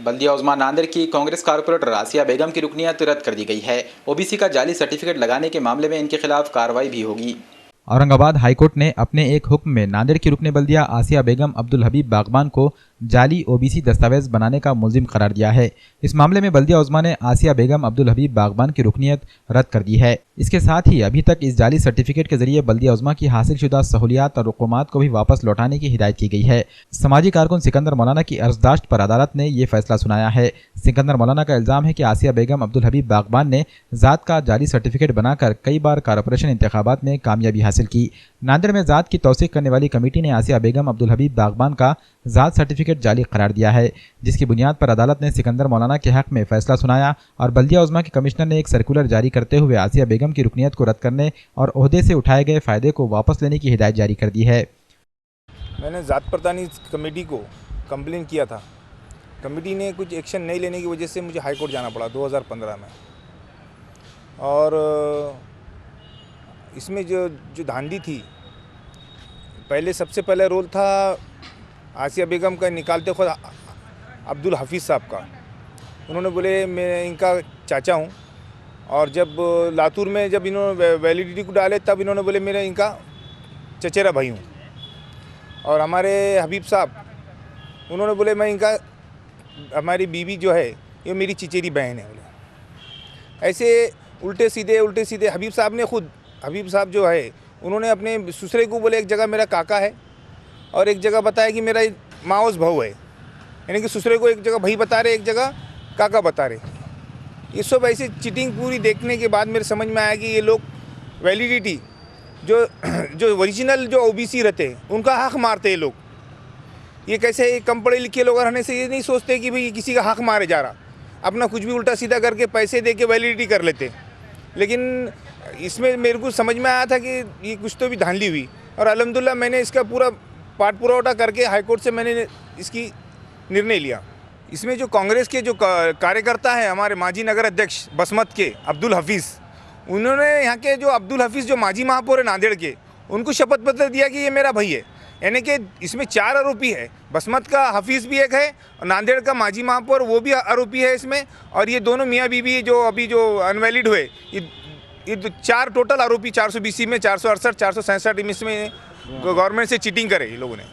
बल्दिया उस्मान नांदेड़ की कांग्रेस कारपोरेटर आसिया बेगम की रुकनियत रद्द कर दी गई है। ओबीसी का जाली सर्टिफिकेट लगाने के मामले में इनके खिलाफ कार्रवाई भी होगी। औरंगाबाद हाईकोर्ट ने अपने एक हुक्म में नांदेड़ की रुकने बल्दिया आसिया बेगम अब्दुल हबीब बागबान को जाली ओबीसी दस्तावेज बनाने का मुलजिम करार दिया है। इस मामले में बल्दिया उज़्मा ने आसिया बेगम अब्दुल हबीब बागबान की रुकनियत रद्द कर दी है। इसके साथ ही अभी तक इस जाली सर्टिफिकेट के जरिए बल्दिया उज़्मा की हासिलशुदा सहूलियात और रुक़ूमात को भी वापस लौटाने की हिदायत की गई है। समाजी कारकुन सिकंदर मौलाना की अर्जदाश्त पर अदालत ने ये फैसला सुनाया है। सिकंदर मौलाना का इल्जाम है कि आसिया बेगम अब्दुल हबीब बागबान ने ज़ात का जाली सर्टिफिकेट बनाकर कई बार कारपोरेशन इंतखाबात में कामयाबी हासिल की। नांदेड़ में ज़ात की तौसीक करने वाली कमेटी ने आसिया बेगम अब्दुल हबीब बागबान का ज़ात सर्टिफिकेट जाली करार दिया है, जिसकी बुनियाद पर अदालत ने सिकंदर मौलाना के हक में फैसला सुनाया और बल्दिया उज़्मा के कमिश्नर ने एक सर्कुलर जारी करते हुए आसिया बेगम की रुकनियत को रद्द करने और ओहदे से उठाए गए फ़ायदे को वापस लेने की हिदायत जारी कर दी है। मैंने ज़ात प्रदानी कमेटी को कंप्लेन किया था। कमेटी ने कुछ एक्शन नहीं लेने की वजह से मुझे हाई कोर्ट जाना पड़ा 2015 में। और इसमें जो धांधली थी, पहले सबसे पहले रोल था आसिया बेगम का निकालते खुद अब्दुल हफीज़ साहब का। उन्होंने बोले मैं इनका चाचा हूँ, और जब लातूर में जब इन्होंने वैलिडिटी को डाले तब इन्होंने बोले मेरा इनका चचेरा भाई हूँ। और हमारे हबीब साहब उन्होंने बोले मैं इनका, हमारी बीवी जो है ये मेरी चिचेरी बहन है बोले। ऐसे उल्टे सीधे हबीब साहब जो है उन्होंने अपने ससुरे को बोले एक जगह मेरा काका है और एक जगह बताया कि मेरा माओस भाऊ है, यानी कि ससुरे को एक जगह भाई बता रहे, एक जगह काका बता रहे। ये सब ऐसे चीटिंग पूरी देखने के बाद मेरे समझ में आया कि ये लोग वैलिडिटी जो ओरिजिनल जो ओबीसी रहते हैं उनका हक मारते हैं लोग। ये कैसे कम पढ़े लिखे लोग रहने से ये नहीं सोचते कि भाई किसी का हक मारे जा रहा, अपना कुछ भी उल्टा सीधा करके पैसे दे के वैलिडिटी कर लेते। लेकिन इसमें मेरे को समझ में आया था कि ये कुछ तो भी धांधली हुई, और अल्हम्दुलिल्लाह मैंने इसका पूरा पाठ पुरावा करके हाईकोर्ट से मैंने इसकी निर्णय लिया। इसमें जो कांग्रेस के जो कार्यकर्ता है, हमारे माजी नगर अध्यक्ष बसमत के अब्दुल हफीज़, उन्होंने यहाँ के जो अब्दुल हफीज़ जो माजी महापौर है नांदेड़ के, उनको शपथ पत्र दिया कि ये मेरा भाई है। यानी कि इसमें 4 आरोपी है, बसमत का हफीज़ भी एक है और नांदेड़ का माजी महापौर वो भी आरोपी है इसमें, और ये दोनों मियाँ बीवी जो अभी जो अनवैलिड हुए, ये 4 टोटल आरोपी 420 में 468 467 इसमें गवर्नमेंट से चीटिंग करे ये लोगों ने।